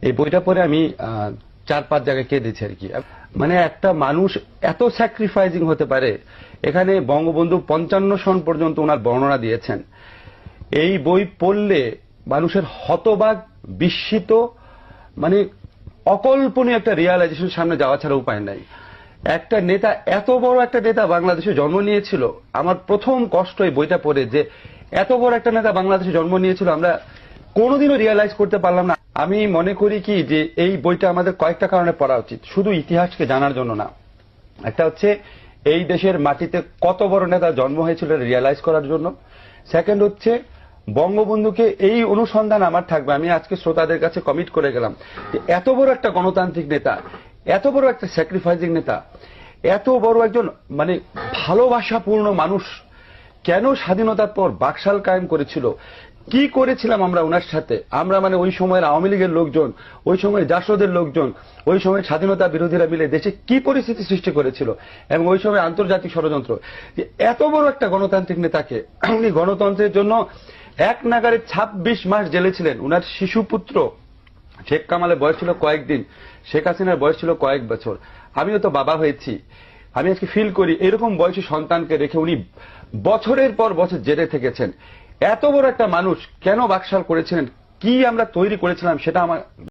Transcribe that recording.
এই বইটা পড়ে আমি 4-5 জায়গায় কেঁদেছি আর কি। মানে একটা মানুষ এত স্যাক্রিফাইজিং হতে পারে, এখানে বঙ্গবন্ধু 55 সন পর্যন্ত ওনার বর্ণনা দিয়েছেন। এই বই পড়লে মানুষের হতবাক, বিস্মিত, মানে অকল্পনীয় একটা রিয়ালাইজেশন সামনে যাওয়া ছাড়া উপায় নাই। একটা নেতা, এত বড় একটা নেতা বাংলাদেশে জন্ম নিয়েছিল। আমার প্রথম কষ্ট এই বইটা পড়ে যে এত বড় একটা নেতা বাংলাদেশে জন্ম নিয়েছিল, আমরা কোনোদিনও রিয়ালাইজ করতে পারলাম না। আমি মনে করি কি যে এই বইটা আমাদের কয়েকটা কারণে পড়া উচিত, শুধু ইতিহাসকে জানার জন্য না। একটা হচ্ছে এই দেশের মাটিতে কত বড় নেতা জন্ম হয়েছিল রিয়ালাইজ করার জন্য। সেকেন্ড হচ্ছে বঙ্গবন্ধুকে, এই অনুসন্ধান আমার থাকবে। আমি আজকে শ্রোতাদের কাছে কমিট করে গেলাম যে এত বড় একটা গণতান্ত্রিক নেতা, এত বড় একটা স্যাক্রিফাইজিং নেতা, এত বড় একজন মানে ভালোবাসাপূর্ণ মানুষ কেন স্বাধীনতার পর বাকশাল কায়েম করেছিল, কি করেছিলাম আমরা ওনার সাথে। আমরা মানে ওই সময়ের আওয়ামী লীগের লোকজন, ওই সময় জাসদের লোকজন, ওই সময় স্বাধীনতা বিরোধীরা মিলে দেশে কি পরিস্থিতি সৃষ্টি করেছিল, এবং ওই সময় আন্তর্জাতিক ষড়যন্ত্র। এত বড় একটা গণতান্ত্রিক নেতাকে উনি গণতন্ত্রের জন্য এক নাগারে 26 মাস জেলে ছিলেন। উনার শিশুপুত্র শেখ কামালের বয়স ছিল কয়েকদিন, শেখ হাসিনার বয়স ছিল কয়েক বছর। আমিও তো বাবা হয়েছি, আমি আজকে ফিল করি এরকম বয়সী সন্তানকে রেখে উনি বছরের পর বছর জেলে থেকেছেন। এত বড় একটা মানুষ কেন বাকশাল করেছিলেন, কি আমরা তৈরি করেছিলাম, সেটা আমার